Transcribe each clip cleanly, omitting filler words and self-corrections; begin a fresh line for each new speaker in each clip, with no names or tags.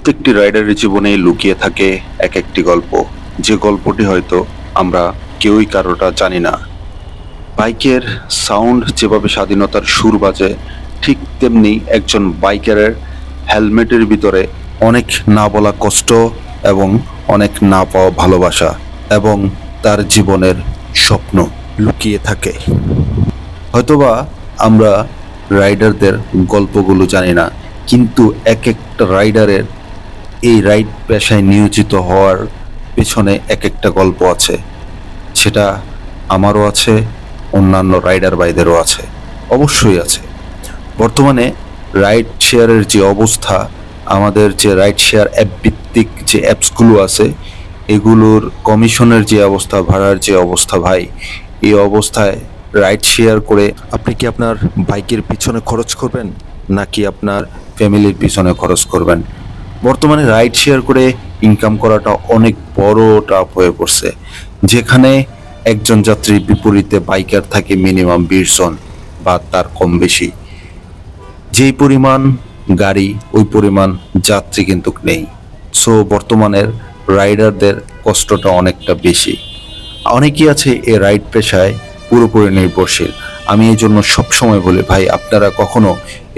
প্রত্যেকটি রাইডারের জীবনে লুকিয়ে থাকে এক একটি গল্প, যে গল্পটি হয়তো আমরা কেউই কারোটা জানি না। বাইকের সাউন্ড যেভাবে স্বাধীনতার সুর বাজে, ঠিক তেমনি একজন বাইকারের হেলমেটের ভিতরে অনেক না বলা কষ্ট এবং অনেক না পাওয়া ভালোবাসা এবং তার জীবনের স্বপ্ন লুকিয়ে থাকে। হয়তোবা আমরা রাইডারদের গল্পগুলো জানি না, কিন্তু এক একটা রাইডারের এই রাইড পেশায় নিয়োজিত হওয়ার পেছনে এক একটা গল্প আছে। সেটা আমারও আছে, অন্যান্য রাইডার ভাইদেরও আছে, অবশ্যই আছে। বর্তমানে রাইড শেয়ারের যে অবস্থা, আমাদের যে রাইড শেয়ার অ্যাপ ভিত্তিক যে অ্যাপসগুলো আছে, এগুলোর কমিশনের যে অবস্থা, ভাড়ার যে অবস্থা, ভাই এই অবস্থায় রাইড শেয়ার করে আপনি কি আপনার বাইকের পিছনে খরচ করবেন নাকি আপনার ফ্যামিলির পিছনে খরচ করবেন? বর্তমানে রাইড শেয়ার করে ইনকাম করাটা অনেক বড় টাফ হয়ে পড়ছে, যেখানে একজন যাত্রীর বিপরীতে বাইকার থাকে মিনিমাম 20 জন বা তার কম বেশি। যেই পরিমাণ গাড়ি ওই পরিমাণ যাত্রী কিন্তু নেই। সো বর্তমানের রাইডারদের কষ্টটা অনেকটা বেশি। অনেকেই আছে এই রাইড পেশায় পুরোপুরি নির্ভরশীল। আমি এই জন্য সবসময় বলি, ভাই আপনারা কখনো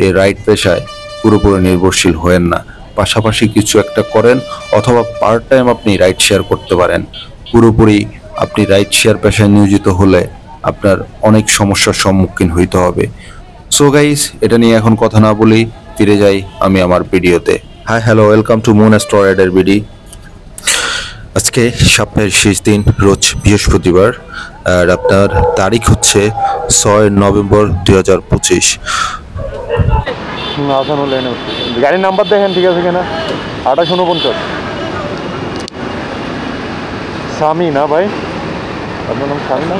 এই রাইড পেশায় পুরোপুরি নির্ভরশীল হয়েন না, পাশাপাশি কিছু একটা করেন, অথবা পার্ট টাইম আপনি রাইড শেয়ার করতে পারেন। পুরোপুরি আপনি রাইড শেয়ার পেশায় নিয়োজিত হলে আপনার অনেক সমস্যার সম্মুখীন হইতে হবে। সো গাইস, এটা নিয়ে এখন কথা না বলি, ফিরে যাই আমি আমার ভিডিওতে। Hi hello, welcome to Moon Astro Rider BD. আজকে সপ্তাহের শেষ দিন, রোজ বৃহস্পতিবার, আর আপনার তারিখ হচ্ছে 6 নভেম্বর 2025।
গাড়ির নাম্বার দেখেন, ঠিক আছে কিনা? 2849 সামি না ভাই? আপনার নাম সামি না?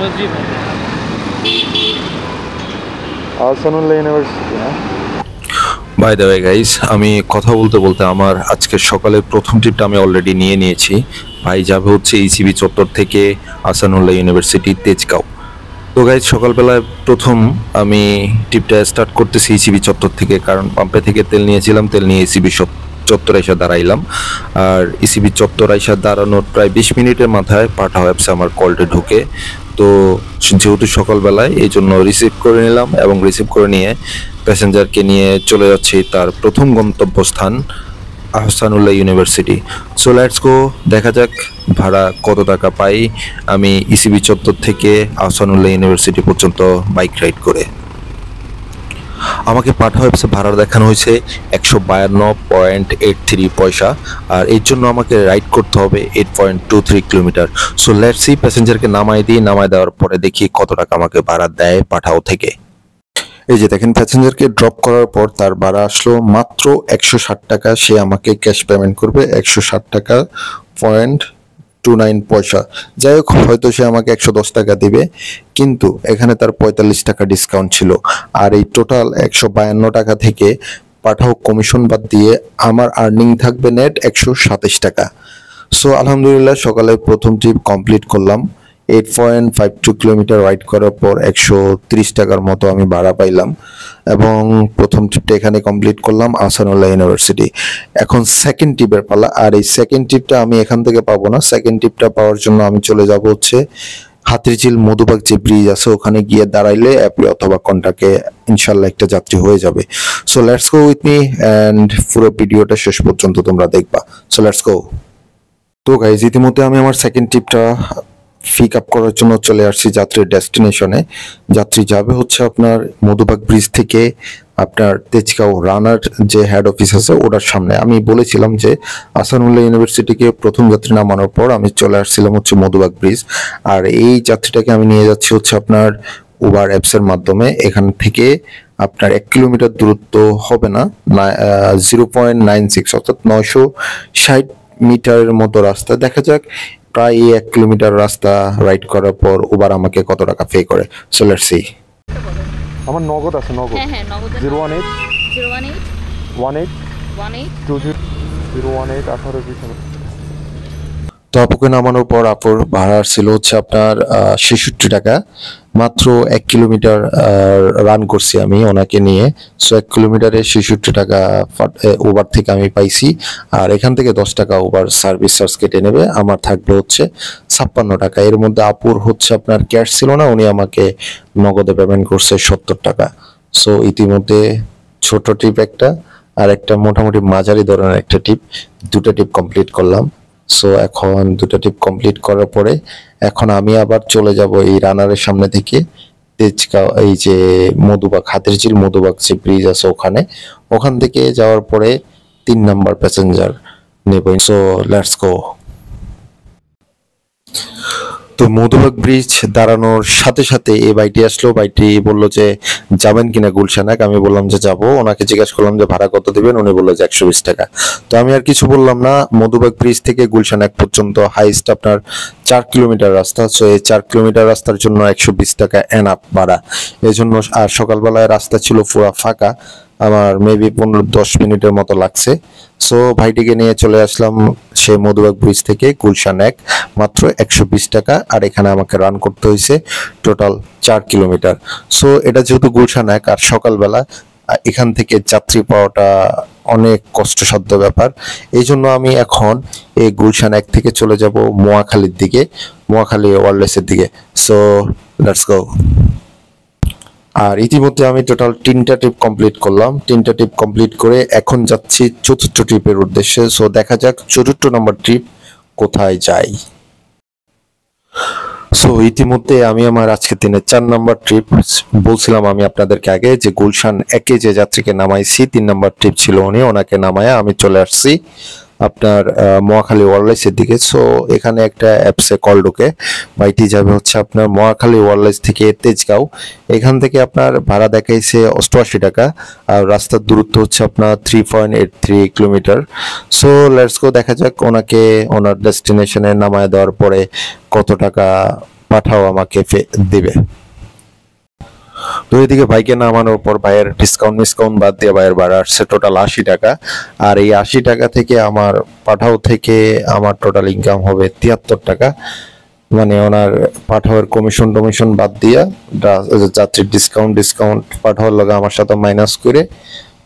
আহসানুল্লাহ ইউনিভার্সিটি না?
বাই দ্য ওয়ে গাইস, আমি কথা বলতে বলতে আমার আজকে সকালের প্রথম ট্রিপটা আমি অলরেডি নিয়েছি। ভাই যাবে হচ্ছে ইসিবি চত্বর থেকে আহসানুল্লাহ ইউনিভার্সিটি তেজগাঁও। তো গাইস, সকালবেলায় প্রথম আমি ট্রিপটা স্টার্ট করতেছি ইসিবি চত্বর থেকে, কারণ পাম্পে থেকে তেল নিয়েছিলাম, তেল নিয়ে ইসিবি চত্বর আইসা দাঁড়াইলাম। আর ইসিবি চত্বর আইসা দাঁড়ানোর প্রায় 20 মিনিটের মাথায় পাঠা অ্যাপসে আমার কলটা ঢুকে। তো যেহেতু সকালবেলায়, এই জন্য রিসিভ করে নিলাম এবং রিসিভ করে নিয়ে প্যাসেঞ্জারকে নিয়ে চলে যাচ্ছি তার প্রথম গন্তব্যস্থান Ahsanullah university. So let's go, দেখা যাক ভাড়া কত টাকা পাই আমি ইসিবি চত্বর থেকে আহসানুল্লাহ ইউনিভার্সিটি পর্যন্ত বাইক রাইড করে। আমাকে পাঠা ওয়েবসাইটে ভাড়া দেখানো হয়েছে 152.83 পয়সা, আর এর জন্য আমাকে রাইড করতে হবে 8.23 কিলোমিটার। সো লেটস সি, প্যাসেঞ্জারকে নামাই দিই, নামাই দেওয়ার পরে দেখি কত টাকা আমাকে ভাড়া দেয় পাঠাও থেকে। এই যে দেখেন, প্যাসেঞ্জারকে ড্রপ করার পর তার ভাড়া আসলো মাত্র 160 টাকা। সে আমাকে ক্যাশ পেমেন্ট করবে 160 টাকা 0.29 পয়সা। যাই হোক, হয়তো সে আমাকে 110 টাকা দিবে, কিন্তু এখানে তার 45 টাকা ডিসকাউন্ট ছিল। আর এই টোটাল 152 টাকা থেকে পাঠাও কমিশন বাদ দিয়ে আমার আর্নিং থাকবে নেট 127 টাকা। সো আলহামদুলিল্লাহ, সকালে প্রথম ট্রিপ কমপ্লিট করলাম। 8.52 কিলোমিটার রাইড করার পর 130 টাকার মতো আমি ভাড়া পাইলাম, এবং প্রথম ট্রিপটা এখানে কমপ্লিট করলাম আহসানুল্লাহ ইউনিভার্সিটি। এখন সেকেন্ড ট্রিপের পালা, আর এই সেকেন্ড ট্রিপটা আমি এখান থেকে পাবো না। সেকেন্ড ট্রিপটা পাওয়ার জন্য আমি চলে যাব হচ্ছে হাতিরঝিল মধুবাগ যে ব্রিজ আছে, ওখানে গিয়ে দাঁড়াইলে অ্যাপে অথবা কন্টাক্টে ইনশাল্লাহ একটা যাত্রী হয়ে যাবে। So let's go with me, and পুরো ভিডিওটা শেষ পর্যন্ত তোমরা দেখবা। So let's go. তো গাইজ, ইতিমধ্যে আমি আমার সেকেন্ড ট্রিপটা পিক আপ করার জন্য চলে আসছি যাত্রীর ডেস্টিনেশনে। যাত্রী যাবে হচ্ছে আপনার মধুবাগ ব্রিজ থেকে আপনার তেজগাঁও রানার যে হেড অফিস আছে ওটার সামনে। আমি বলেছিলাম যে আহসানুল্লাহ ইউনিভার্সিটিকে প্রথম যাত্রী নামানোর পর আমি চলে আসছিলাম হচ্ছে মধুবাগ ব্রিজ, আর এই যাত্রীটাকে আমি নিয়ে যাচ্ছি হচ্ছে আপনার উবার অ্যাপসের মাধ্যমে। এখান থেকে আপনার 1 কিলোমিটার দূরত্ব হবে না, 0.96 অর্থাৎ 960 মিটারের মতো রাস্তা। দেখা যাক প্রায় 1 কিলোমিটার রাস্তা রাইড করার পর উবার আমাকে কত টাকা পে করে। So let's see.
আমার নগদ আছে, নগদ।
হ্যাঁ হ্যাঁ, নগদ।
018
018
18
18
20 018 18 20।
তো আপুকে নামানোর পর আপুর ভাড়া ছিল হচ্ছে আপনার 66 টাকা। মাত্র 1 কিলোমিটার রান করছি আমি ওনাকে নিয়ে। সো 1 কিলোমিটারে 66 টাকা ওভার থেকে আমি পাইছি। আর এখান থেকে 10 টাকা ওভার সার্ভিস চার্জ কেটে নেবে, আমার থাকবে হচ্ছে 56 টাকা। এর মধ্যে আপুর হচ্ছে আপনার ক্যাশ ছিল না, উনি আমাকে নগদে পেমেন্ট করছে 70 টাকা। সো ইতিমধ্যে ছোট ট্রিপ একটা আর একটা মোটামুটি মাঝারি ধরনের একটা ট্রিপ, দুটো ট্রিপ কমপ্লিট করলাম। সো এখন দুটো ট্রিপ কমপ্লিট করার পরে এখন আমি আবার চলে যাব এই রানারের সামনে থেকে তেজগাঁও, এই যে মধুবাগ, হাতিরঝিল মধুবাগ যে ব্রিজ আছে ওখানে, ওখান থেকে যাওয়ার পরে 3 নাম্বার প্যাসেঞ্জার নেব। So let's go. তো মধুবাগ ব্রিজ দাঁড়ানোর সাথে সাথে এই বাইটি আসলো, বাইটি বললো যে যাবেন কিনা গুলশান এক। আমি বললাম যে যাবো। ওনাকে জিজ্ঞাসা করলাম যে ভাড়া কত দিবেন, উনি বললো যে 120 টাকা। তো আমি আর কিছু বললাম না। মধুবাগ ব্রিজ থেকে গুলশান এক পর্যন্ত হাইস্ট আপনার 4 কিলোমিটার রাস্তা। সো এই 4 কিলোমিটার রাস্তার জন্য 120 টাকা এনাফ ভাড়া। এই জন্য, আর সকালবেলায় রাস্তা ছিল পুরো ফাঁকা, আমার মেবি 15-10 মিনিটের মতো লাগছে। সো ভাইটিকে নিয়ে চলে আসলাম সে মধুবাগ ব্রিজ থেকে গুলশান এক, মাত্র 120 টাকা। আর এখানে আমাকে রান করতে হয়েছে টোটাল 4 কিলোমিটার। সো এটা যেহেতু গুলশান এক আর সকালবেলা, এখান থেকে যাত্রী পাওয়াটা অনেক কষ্টসাধ্য ব্যাপার। এই জন্য আমি এখন এই গুলশান এক থেকে চলে যাব মোয়াখালীর দিকে, মোয়াখালী ওয়্যারলেসের দিকে। So let's go. আর ইতিমধ্যে আমি টোটাল 3টা ট্রিপ কমপ্লিট করলাম। 3টা ট্রিপ কমপ্লিট করে এখন যাচ্ছি 4র্থ ট্রিপের উদ্দেশ্যে। সো দেখা যাক 4র্থ নম্বর ট্রিপ কোথায় যাই। সো ইতিমধ্যে আমি আমার আজকের দিনে 4 নম্বর ট্রিপ, বলছিলাম আমি আপনাদেরকে আগে যে গুলশান একে যে যাত্রীকে নামাইছি, 3 নম্বর ট্রিপ ছিল উনি, ওনাকে নামায়া আমি চলে আসছি আপনার মহাখালী ওয়্যারলেসের দিকে। সো এখানে একটা অ্যাপসে কল ঢোকে, বাইটি যাবে হচ্ছে আপনার মহাখালী ওয়্যারলেস থেকে তেজগাঁও। এখান থেকে আপনার ভাড়া দেখাইছে 88 টাকা আর রাস্তার দূরত্ব হচ্ছে আপনার 3.83 কিলোমিটার। সো লেটস গো, দেখা যাক ওনাকে ওনার ডেস্টিনেশনে নামায় দেওয়ার পরে কত টাকা পাঠাও আমাকে দিবে। তো এদিকে ভাইকে নামানোর পর ভাইয়ের ডিসকাউন্ট বাদ দিয়ে ভাইয়ের ভাড়া আসছে টোটাল 80 টাকা। আর এই 80 টাকা থেকে আমার পাঠাও থেকে আমার টোটাল ইনকাম হবে 73 টাকা। মানে ওনার পাঠাওয়ের কমিশন বাদ দিয়া যাত্রীর ডিসকাউন্ট পাঠাওয়ার লগে আমার সাথে মাইনাস করে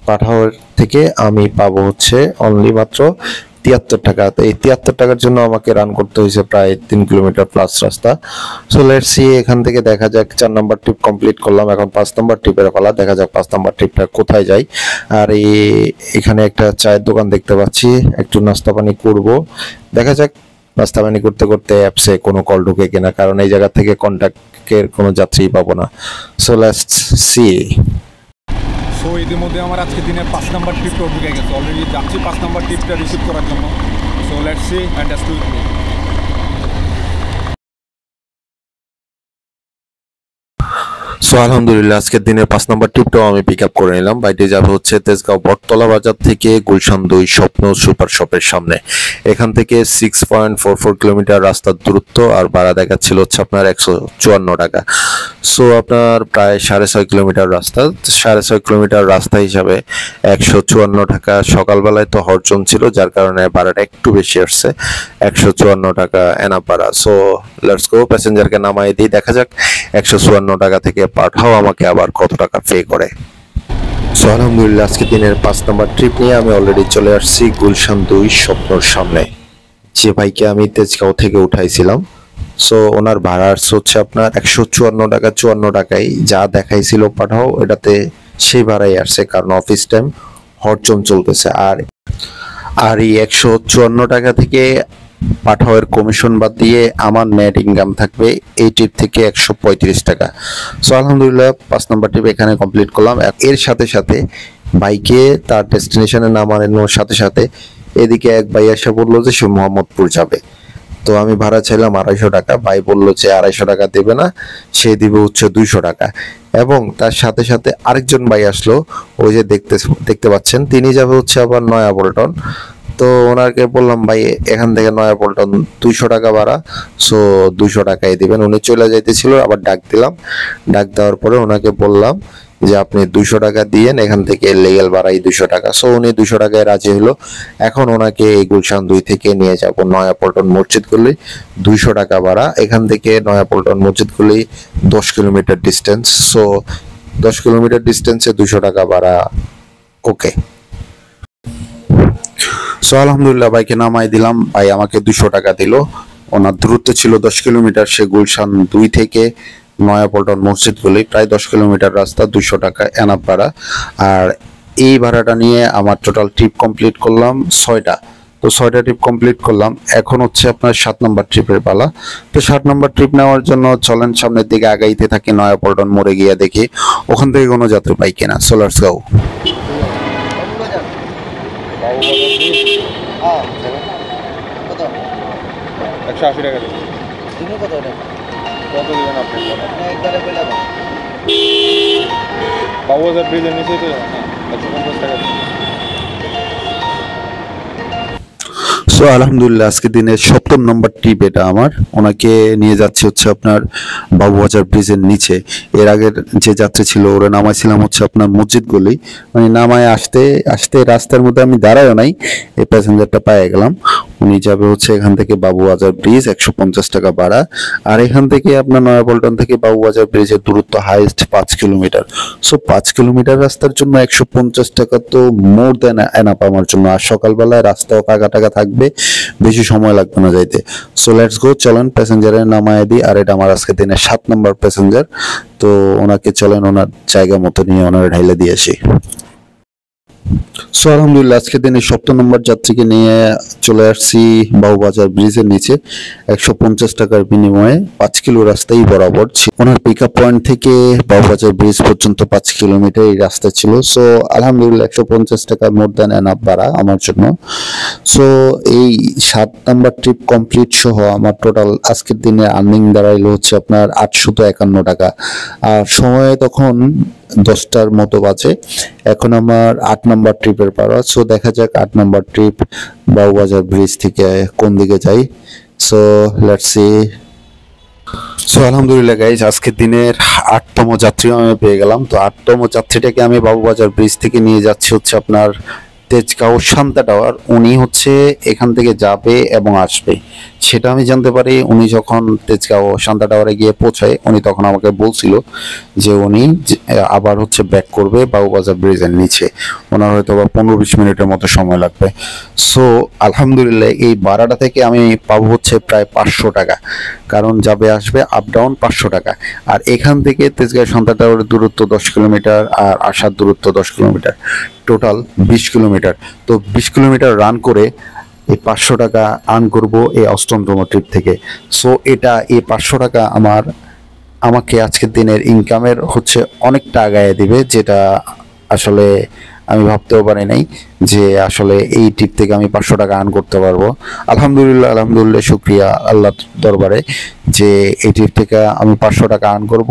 পাঠাওয়ার থেকে আমি পাবো হচ্ছে অনলি মাত্র 73 টাকা। তো এই 73 টাকার জন্য আমাকে রান করতে হয়েছে প্রায় 3 কিলোমিটার প্লাস রাস্তা। সো লেটস সি, এখান থেকে দেখা যাক 4 নম্বর ট্রিপ কমপ্লিট করলাম, এখন 5 নম্বর ট্রিপের পালা। দেখা যাক 5 নম্বর ট্রিপটা কোথায় যাই। আর এখানে একটা চায়ের দোকান দেখতে পাচ্ছি, একটু নাস্তা পানি করব। দেখা যাক নাস্তা পানি করতে করতে অ্যাপসে কোনো কল ঢুকে কিনা, কারণ এই জায়গা থেকে কন্ট্যাক্টের কোনো যাত্রী পাবো না। So let's see.
সো ইতিমধ্যে আমার আজকে দিনে 5 নম্বর ট্রিপটা ঢুকে গেছে, অলরেডি যাচ্ছি 5 নম্বর ট্রিপটা রিসিভ করার জন্য। So let's see and let's do it.
So আলহামদুলিল্লাহ আজকের দিনের 5 নম্বর ট্রিপটাও আমি পিক আপ করে নিলাম। বাইরে যাবে হচ্ছে তেজগাঁও বটতলা বাজার থেকে গুলশান 2 স্বপ্ন সুপার শপের সামনে। এখান থেকে 6.44 কিলোমিটার রাস্তার দূরত্ব আর ভাড়া দেখাচ্ছিল হচ্ছে আপনার 154 টাকা। সো আপনার প্রায় 6.5 কিলোমিটার রাস্তা, 6.5 কিলোমিটার রাস্তা হিসাবে 154 টাকা। সকালবেলায় তো হরচন ছিল যার কারণে ভাড়াটা একটু বেশি আসছে, 154 টাকা এনাফ ভাড়া। সো লেটস গো, প্যাসেঞ্জারকে নামাই দিই, দেখা যাক 154 টাকা থেকে পাঠাও আমাকে আবার কত টাকা পে করে। সো আলহামদুলিল্লাহ আজকে দিনের 5 নম্বর ট্রিপ নিয়ে আমি অলরেডি চলে আসছি গুলশান 2 স্বপ্নর সামনে। যে ভাইকে আমি তেজগাঁও থেকে উঠাইছিলাম, সো ওনার ভাড়া হচ্ছে আপনার 154 টাকা। 54 টাকায় যা দেখাইছিল পাঠাও, এটাতে সেই ভাড়াই আসছে, কারণ অফিস টাইম হরচম চলতেছে। আর এই 154 টাকা থেকে পাঠাওয়ের কমিশন বাদ দিয়ে আমার নেট ইনকাম থাকবে এই ট্রিপ থেকে 135 টাকা। সো আলহামদুলিল্লাহ 5 নম্বর ট্রিপ এখানে কমপ্লিট করলাম। এর সাথে সাথে বাইকে তার ডেস্টিনেশনে নামানোর সাথে সাথে এদিকে এক ভাই এসে বললো যে সে মোহাম্মদপুর যাবে। তো আমি ভাড়া চাইলাম 250 টাকা, ভাই বললো যে 250 টাকা দেবে না, সে দিবে হচ্ছে 200 টাকা। এবং তার সাথে সাথে আরেকজন ভাই আসলো, ওই যে দেখতে পাচ্ছেন, তিনি যাবে হচ্ছে আবার নয়াপল্টন। তো ওনাকে বললাম ভাই এখান থেকে নয়াপল্টন 200 টাকা ভাড়া, সো 200 টাকাই দিবেন। উনি চলে যাইতেছিল, আবার ডাক দিলাম। ডাক দেওয়ার পরে ওনাকে বললাম যে আপনি 200 টাকা দিয়েন, এখান থেকে লিগ্যাল ভাড়াই 200 টাকা। সো উনি 200 টাকায় রাজি হলো। এখন ওনাকে এই গুলশান 2 থেকে নিয়ে যাব নয়াপল্টন মসজিদ গলি, 200 টাকা ভাড়া। এখান থেকে নয়াপল্টন মসজিদ গলি 10 কিলোমিটার ডিস্টেন্স। সো 10 কিলোমিটার ডিস্টেন্সে 200 টাকা ভাড়া। ওকে, সো আলহামদুলিল্লাহ ভাইকে নামাই দিলাম। ভাই আমাকে 200 টাকা দিল। ওনার দূরত্ব ছিল 10 কিলোমিটার। সে গুলশান 2 থেকে নয়াপল্টন মসজিদ গলি প্রায় 10 কিলোমিটার রাস্তা, 200 টাকা এনাফ ভাড়া। আর এই ভাড়াটা নিয়ে আমার টোটাল ট্রিপ কমপ্লিট করলাম 6টা। তো 6টা ট্রিপ কমপ্লিট করলাম। এখন হচ্ছে আপনার 7 নম্বর ট্রিপের পালা। তো 7 নম্বর ট্রিপ নেওয়ার জন্য চলেন সামনের দিকে আগাইতে থাকি। নয়াপল্টন মোড়ে গিয়ে দেখি ওখান থেকে কোনো যাত্রী পাই কিনা। So let's go.
কত
180 টাকা দিন।
দিনে কত এটা?
কত দিবেন আপনি?
একবারে বলে দাও।
বাবুবাজার ব্রিজের নিচেই তো, হ্যাঁ 150 টাকা দিন।
সো আলহামদুলিল্লাহ আজকে দিনের 7ম নম্বর ট্রিপ এটা আমার। ওনাকে নিয়ে যাচ্ছে হচ্ছে আপনার বাবুবাজার ব্রিজের নিচে। এর আগের যে যাত্রী ছিল ওরা নামাইছিলাম হচ্ছে আপনার মসজিদ গলি। মানে নামায় আসতে আসতে রাস্তার মধ্যে আমি দাঁড়ায়ও নাই, এই প্যাসেঞ্জারটা পেয়ে গেলাম। উনি যাবে হচ্ছে এখান থেকে বাবুবাজার ব্রিজ, 150 টাকা ভাড়া। আর এখান থেকে আপনার নয়াপল্টন থেকে বাবুবাজার ব্রিজের দূরত্ব হাইস্ট 5 কিলোমিটার। সো 5 কিলোমিটার রাস্তার জন্য 150 টাকা তো মোর দেন এনাফ আমার জন্য। আর সকালবেলায় রাস্তাও কাকা টাকা থাকবে, বেশি সময় লাগবে না যাইতে। সো লেটস গো, চলেন প্যাসেঞ্জারের নামায় দিই। আর এটা আমার আজকে দিনের 7 নম্বর প্যাসেঞ্জার। তো ওনাকে চলেন ওনার জায়গা মতো নিয়ে ওনার ঢাইলে দিয়ে আসি। সো আলহামদুলিল্লাহ আজকে দিনে 7 নম্বর যাত্রীকে নিয়ে চলে আসছি বাবুবাজার ব্রিজের নিচে। 150 টাকার বিনিময়ে 5 কিলো রাস্তাই বরাবর ছিল। ওনার পিক আপ পয়েন্ট থেকে বাবুবাজার ব্রিজ পর্যন্ত 5 কিলোমিটার এই রাস্তা ছিল। সো আলহামদুলিল্লাহ 150 টাকা মোর দেন এনাফ ভাড়া আমার জন্য। সো এই 7 নম্বর ট্রিপ কমপ্লিট সহ আমার টোটাল আজকের দিনে আর্নিং দাঁড়াইলো হচ্ছে আপনার 851 টাকা। আর সময়ে তখন 10টার মতো বাজে। এখন আমার 8 নম্বর ট্রিপের পাড়া। সো দেখা যাক 8 নম্বর ট্রিপ বাবুবাজার ব্রিজ থেকে কোন দিকে যাই। So let's see. সো আলহামদুলিল্লাহ গাইজ আজকের দিনের 8তম যাত্রী আমি পেয়ে গেলাম। তো 8তম যাত্রীটাকে আমি বাবুবাজার ব্রিজ থেকে নিয়ে যাচ্ছি হচ্ছে আপনার তেজগাঁও শান্তা টাওয়ার। উনি হচ্ছে এখান থেকে যাবে এবং আসবে, সেটা আমি জানতে পারি উনি যখন তেজগাঁও শান্তা টাওয়ারে গিয়ে পৌঁছায়। উনি তখন আমাকে বলছিল যে উনি আবার হচ্ছে ব্যাক করবে বাবুবাজার ব্রিজের নিচে। ওনার হয়তো বা 15-20 মিনিটের মতো সময় লাগবে। সো আলহামদুলিল্লাহ এই ভাড়াটা থেকে আমি পাবো হচ্ছে প্রায় 500 টাকা, কারণ যাবে আসবে আপ ডাউন 500 টাকা। আর এখান থেকে তেজগাঁও শান্তা টাওয়ারের দূরত্ব 10 কিলোমিটার আর আসার দূরত্ব 10 কিলোমিটার, টোটাল 20 কিলোমিটার। তো 20 কিলোমিটার রান করে এই 500 টাকা আর্ন করব এই 8তম ট্রিপ থেকে। সো এটা এই 500 টাকা আমাকে আজকের দিনের ইনকামের হচ্ছে অনেকটা আগায় দিবে, যেটা আসলে আমি ভাবতেও পারি নাই যে আসলে এই ট্রিপ থেকে আমি 500 টাকা আর্ন করতে পারবো। আলহামদুলিল্লাহ শুক্রিয়া আল্লাহর দরবারে যে এই ট্রিপ থেকে আমি 500 টাকা আর্ন করব।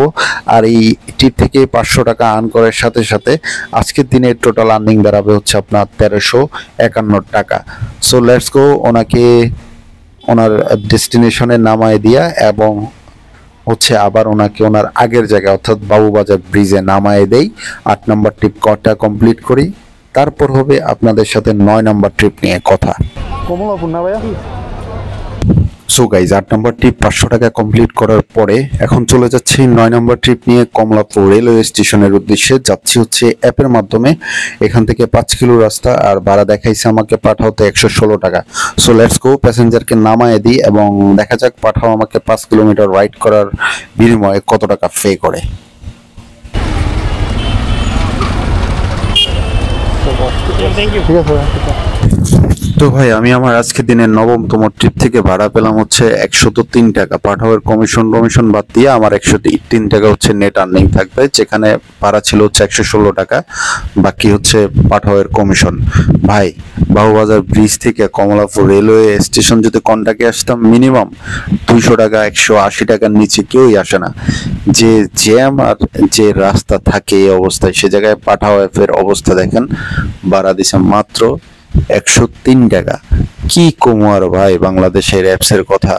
আর এই ট্রিপ থেকে 500 টাকা আর্ন করার সাথে সাথে আজকের দিনের টোটাল আর্নিং দাঁড়াবে হচ্ছে আপনার 1351 টাকা। সো লেটস গো, ওনাকে ওনার ডেস্টিনেশনে নামায় দিয়া এবং হচ্ছে আবার ওনাকে ওনার আগের জায়গায় অর্থাৎ বাবুবাজার ব্রিজে নামায় দেই। 8 নম্বর ট্রিপ কটা কমপ্লিট করি, তারপর হবে আপনাদের সাথে 9 নম্বর ট্রিপ নিয়ে কথা।
কমলাপুর না ভাইয়া?
সো গাইজ 8 নম্বর ট্রিপ 500 টাকা কমপ্লিট করার পরে এখন চলে যাচ্ছি 9 নম্বর ট্রিপ নিয়ে কমলাপুর রেলওয়ে স্টেশনের উদ্দেশ্যে। যাচ্ছি হচ্ছে অ্যাপের মাধ্যমে। এখান থেকে 5 কিলো রাস্তা আর ভাড়া দেখাইছে আমাকে পাঠাওতে 116 টাকা। সো লেটস গো, প্যাসেঞ্জারকে নামায় দিই এবং দেখা যাক পাঠাও আমাকে 5 কিলোমিটার রাইড করার বিনিময়ে কত টাকা পে করে।
ঠিক আছে।
তো ভাই আমি আমার আজকের দিনের 9তম ট্রিপ থেকে ভাড়া পেলাম হচ্ছে 103 টাকা। পাঠাওয়ের কমিশন বাদ দিয়ে আমার 103 টাকা হচ্ছে নেট আর্নিং থাকবে, যেখানে ভাড়া ছিল হচ্ছে 116 টাকা, বাকি হচ্ছে পাঠাওয়ের কমিশন। ভাই বাবুবাজার ব্রিজ থেকে কমলাপুর রেলওয়ে স্টেশন যদি কন্টাকে আসতাম মিনিমাম 200 টাকা 180 টাকার নিচে কেউই আসে না। যে জ্যাম আর যে রাস্তা থাকে এই অবস্থায়, সে জায়গায় পাঠাও অ্যাপের অবস্থা দেখেন, ভাড়া দিছে মাত্র 103 টাকা। কি কমু আর ভাই, বাংলাদেশের অ্যাপসের কথা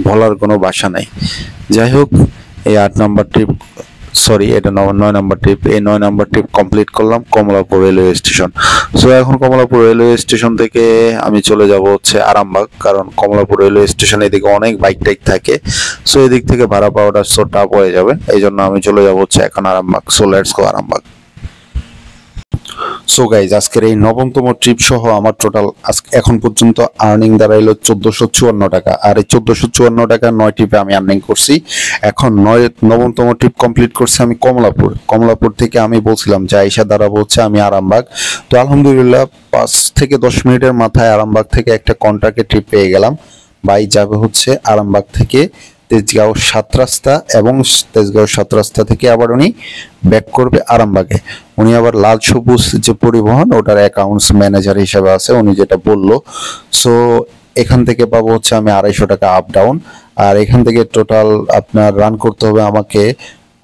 বলার কোনো ভাষা নাই। যাই হোক, এই 8 নম্বর ট্রিপ সরি এটা 9 নাম্বার ট্রিপ। এই 9 নাম্বার ট্রিপ কমপ্লিট করলাম কমলাপুর রেলওয়ে স্টেশন। সো এখন কমলাপুর রেলওয়ে স্টেশন থেকে আমি চলে যাব হচ্ছে আরামবাগ, কারণ কমলাপুর রেলওয়ে স্টেশন এদিকে অনেক বাইক টাইক থাকে। সো এদিক থেকে ভাড়া পাওয়াটা সো টাফ হয়ে যাবে, এই জন্য আমি চলে যাব হচ্ছে এখন Arambagh. So let's go Arambagh. So guys, আজকের এই 9তম ট্রিপ সহ আমার টোটাল এখন পর্যন্ত আর্নিং দাঁড়াইলো 1454 টাকা। আর এই 1454 টাকা 9 ট্রিপে আমি আর্নিং করছি। এখন 9তম ট্রিপ কমপ্লিট করছি আমি কমলাপুর থেকে আমি বলছিলাম যে আইসা দাঁড়াবো হচ্ছে আমি আরামবাগ। তো আলহামদুলিল্লাহ 5 থেকে 10 মিনিটের মাথায় আরামবাগ থেকে একটা কন্ট্রাক্টে ট্রিপ পেয়ে গেলাম। বাই যাবে হচ্ছে আরামবাগ থেকে তেজগাঁও 7 রাস্তা, এবং তেজগাঁও 7 রাস্তা থেকে আবার উনি ব্যাক করবে আরামবাগে। উনি আবার লাল সবুজ যে পরিবহন ওটার অ্যাকাউন্টস ম্যানেজার হিসেবে আছে, উনি যেটা বললো। সো এখান থেকে পাবো হচ্ছে আমি 250 টাকা আপ ডাউন। আর এখান থেকে টোটাল আপনার রান করতে হবে আমাকে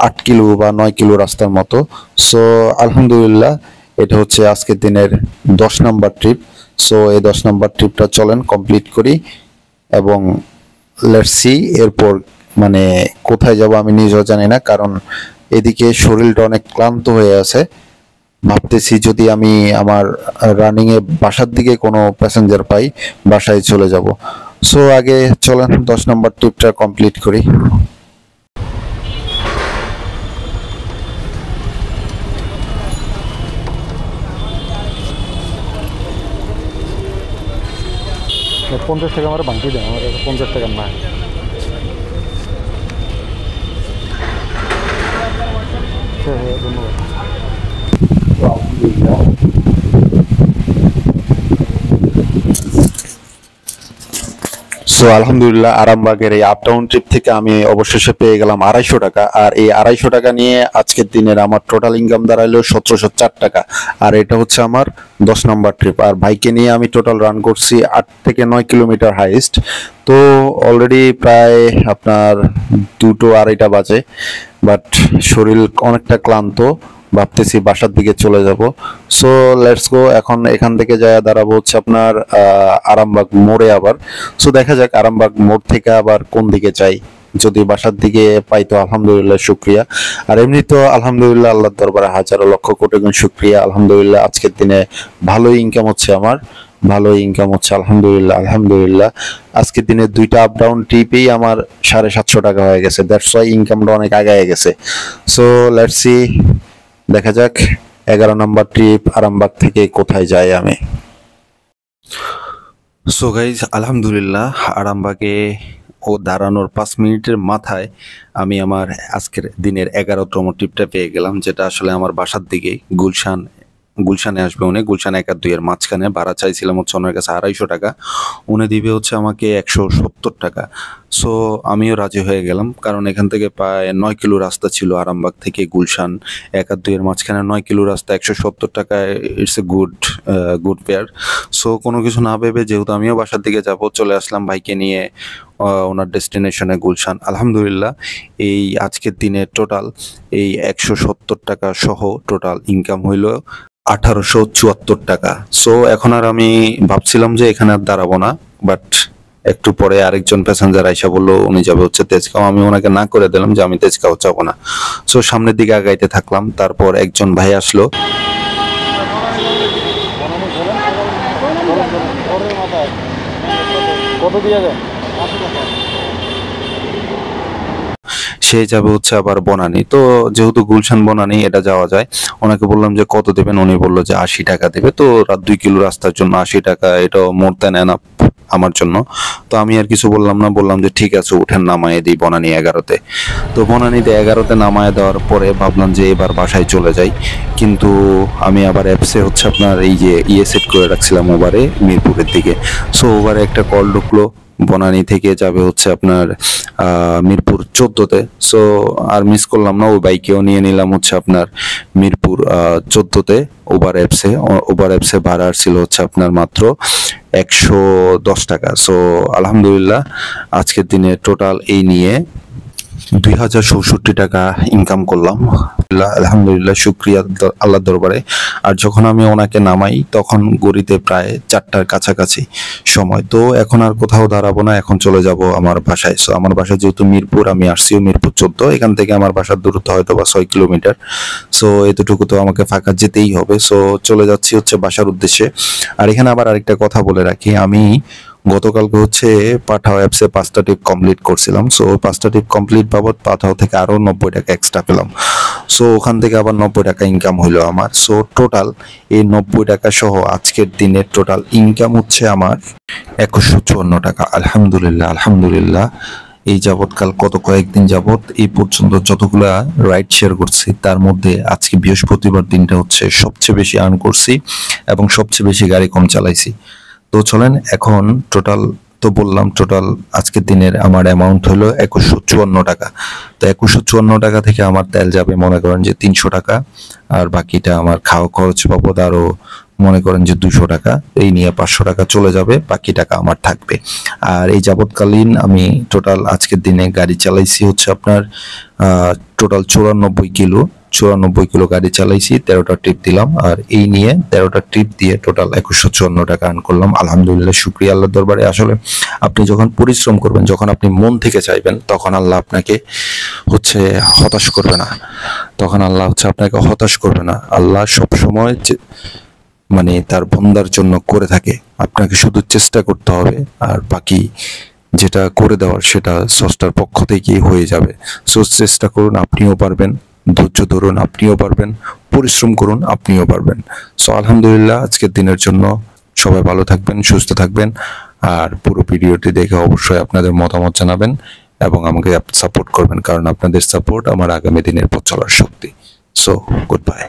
8 কিলো বা 9 কিলো রাস্তার মতো। সো আলহামদুলিল্লাহ এটা হচ্ছে আজকের দিনের 10 নাম্বার ট্রিপ। সো এই 10 নাম্বার ট্রিপটা চলেন কমপ্লিট করি, এবং লেটস সি এরপর মানে কোথায় যাব আমি নিজেও জানি না, কারণ এদিকে শরীরটা অনেক ক্লান্ত হয়ে আছে। ভাবতেছি যদি আমি আমার রানিং এ বাসার দিকে কোনো প্যাসেঞ্জার পাই বাসায় চলে যাব। সো আগে চলেন 10 নম্বর ট্রিপটা কমপ্লিট করি।
পঞ্চাশ টাকা আমার বাকি দেন, আমার 50 টাকা না। ধন্যবাদ।
সো আলহামদুলিল্লাহ আরামবাগের এই আপ ডাউন ট্রিপ থেকে আমি অবশেষে পেয়ে গেলাম 250 টাকা। আর এই 250 টাকা নিয়ে আজকের দিনের আমার টোটাল ইনকাম দাঁড়াইলো 1704 টাকা। আর এটা হচ্ছে আমার 10 নম্বর ট্রিপ। আর বাইকে নিয়ে আমি টোটাল রান করছি 8 থেকে 9 কিলোমিটার হাইস্ট। তো অলরেডি প্রায় আপনার 2-2:30 বাজে, বাট শরীর অনেকটা ক্লান্ত, ভাবতেছি বাসার দিকে চলে যাব। So let's go. এখন এখান থেকে যায় দাঁড়াবো হচ্ছে আপনার আরামবাগ মোড়ে আবার। সো দেখা যাক আরামবাগ মোড় থেকে আবার কোন দিকে যাই। যদি বাসার দিকে পাই তো আলহামদুলিল্লাহ শুক্রিয়া। আর এমনি তো আলহামদুলিল্লাহ আল্লাহর দরবারে হাজারো লক্ষ কোটি গুণ শুক্রিয়া। আলহামদুলিল্লাহ আজকের দিনে ভালোই ইনকাম হচ্ছে আমার, ভালোই ইনকাম হচ্ছে আলহামদুলিল্লাহ। আলহামদুলিল্লাহ আজকের দিনে 2টা আপ ডাউন ট্রিপেই আমার 750 টাকা হয়ে গেছে। দ্যাটস ওয়াই ইনকামটা অনেক আগায় গেছে। সো লেটস সি, দেখা যাক 11 নম্বর ট্রিপ আরামবাগ থেকে কোথায় যাই আমি। সো গাইজ আলহামদুলিল্লাহ আরামবাগে ও দাঁড়ানোর 5 মিনিটের মাথায় আমি আমার আজকের দিনের 11তম ট্রিপটা পেয়ে গেলাম, যেটা আসলে আমার বাসার দিকে গুলশানে আসবে। উনি গুলশান 1 আর 2 এর মাঝখানে। ভাড়া চাইছিলাম হচ্ছে ওনার কাছে 250 টাকা, উনি দিবে হচ্ছে আমাকে 170 টাকা। সো আমিও রাজি হয়ে গেলাম, কারণ এখান থেকে প্রায় 9 কিলো রাস্তা ছিল আরামবাগ থেকে গুলশান 1 আর 2 এর মাঝখানে 9 কিলো রাস্তা, 170 টাকায় it's a good pair. So কোনো কিছু না ভেবে যেহেতু আমিও বাসার দিকে যাব, চলে আসলাম বাইকে নিয়ে ওনার ডেস্টিনেশনে গুলশান। আলহামদুলিল্লাহ এই আজকের দিনে টোটাল এই 170 টাকা সহ টোটাল ইনকাম হইল 1874 টাকা। সো এখন আর আমি ভাবছিলাম যে এখানে আর দাঁড়াবো না, বাট একটু পরে আরেকজন প্যাসেঞ্জার আইসা বললো উনি যাবে হচ্ছে তেজগাঁও। আমি ওনাকে না করে দিলাম যে আমি তেজগাঁও যাবো না। সো সামনের দিকে আগাইতে থাকলাম। তারপর একজন ভাই আসলো,
কত দিয়ে যায়?
সে যাবে হচ্ছে আবার বনানী। তো যেহেতু গুলশান বনানী এটা যাওয়া যায়, ওনাকে বললাম যে কত দেবেন, উনি বললো যে 80 টাকা দেবে। তো 2 কিলো রাস্তার জন্য 80 টাকা এটা মোর দেন এনাফ আমার জন্য। তো আমি আর কিছু বললাম না, বললাম যে ঠিক আছে উঠেন, নামায় দিই বনানী 11-তে। তো বনানীতে 11-তে নামায় দেওয়ার পরে ভাবলাম যে এবার বাসায় চলে যাই, কিন্তু আমি আবার অ্যাপসে হচ্ছে আপনার এই যে সেট করে রাখছিলাম ওভারে মিরপুরের দিকে। সো ওভারে একটা কল ঢুকলো, বনানী থেকে যাবে হচ্ছে আপনার মিরপুর 14-তে। সো আর মিস করলাম না, ওই বাইকেও নিয়ে নিলাম হচ্ছে আপনার মিরপুর 14-তে ওভার অ্যাপসে ভাড়া ছিল হচ্ছে আপনার মাত্র 110 টাকা। সো আলহামদুলিল্লাহ আজকের দিনে টোটাল এই নিয়ে 2064 টাকা ইনকাম করলাম। আলহামদুলিল্লাহ, শুক্রিয়া আল্লাহর দরবারে। আর যখন আমি ওনাকে নামাই তখন গড়িতে প্রায় 4টার কাছাকাছি সময়। তো এখন আর কোথাও দাঁড়াবো না, এখন চলে যাব আমার বাসায়। সো আমার বাসা যেহেতু মিরপুর, আমি আসছিও মিরপুর 14, এখান থেকে আমার বাসার দূরত্ব হয়তো বা 6 কিলোমিটার। সো এতটুকু তো আমাকে ফাঁকা যেতেই হবে। সো চলে যাচ্ছি হচ্ছে বাসার উদ্দেশ্যে। আর এখানে আবার আরেকটা কথা বলে রাখি, আমি গতকালকে হচ্ছে পাঠাও অ্যাপসে 5টা টিপ কমপ্লিট করছিলাম। সো 5টা টিপ কমপ্লিট বাবদ পাঠাও থেকে আরো 90 টাকা এক্সট্রা পেলাম। সো ওখান থেকে আবার 90 টাকা ইনকাম হইলো আমার। সো টোটাল এই 90 টাকা সহ আজকের দিনের টোটাল ইনকাম হচ্ছে আমার 2154 টাকা। আলহামদুলিল্লাহ, আলহামদুলিল্লাহ। এই যাবৎকাল কত কয়েকদিন যাবৎ এই পর্যন্ত যতগুলা রাইড শেয়ার করছি তার মধ্যে আজকে বৃহস্পতিবার দিনটা হচ্ছে সবচেয়ে বেশি আর্ন করছি এবং সবচেয়ে বেশি গাড়ি কম চালাইছি। তো চলেন এখন টোটাল তো বললাম, টোটাল আজকের দিনের আমার অ্যামাউন্ট হলো 2154 টাকা। তো 2154 টাকা থেকে আমার তেল যাবে মনে করেন যে 300 টাকা, আর বাকিটা আমার খাওয়া খরচ বাবদ আরো মনে করেন যে 200 টাকা, এই নিয়ে 500 টাকা চলে যাবে, বাকি টাকা আমার থাকবে। আর এই যাবৎকালীন আমি টোটাল আজকের দিনে গাড়ি চালাইছি হচ্ছে আপনার টোটাল 94 কিলো গাড়ি চালাইছি, 13টা ট্রিপ দিলাম। আর এই নিয়ে 13টা ট্রিপ দিয়ে টোটাল 2154 টাকা আর্ন করলাম। আলহামদুলিল্লাহ, শুকরিয়া আল্লাহর দরবারে। আসলে আপনি যখন পরিশ্রম করবেন, যখন আপনি মন থেকে চাইবেন, তখন আল্লাহ আপনাকে হচ্ছে হতাশ করবে না। তখন আল্লাহ হচ্ছে আপনাকে হতাশ করবে না। আল্লাহ সবসময় মানে তার বন্দার জন্য করে থাকে। আপনাকে শুধু চেষ্টা করতে হবে, আর বাকি যেটা করে দেওয়ার সেটা স্রষ্টার পক্ষ থেকেই হয়ে যাবে। সো চেষ্টা করুন, আপনিও পারবেন। ধৈর্য ধরুন, আপনিও পারবেন। পরিশ্রম করুন, আপনিও পারবেন। সো আলহামদুলিল্লাহ, আজকের দিনের জন্য সবাই ভালো থাকবেন, সুস্থ থাকবেন। আর পুরো ভিডিওটি দেখে অবশ্যই আপনাদের মতামত জানাবেন এবং আমাকে সাপোর্ট করবেন, কারণ আপনাদের সাপোর্ট আমার আগামী দিনের পথ চলার শক্তি। So good bye.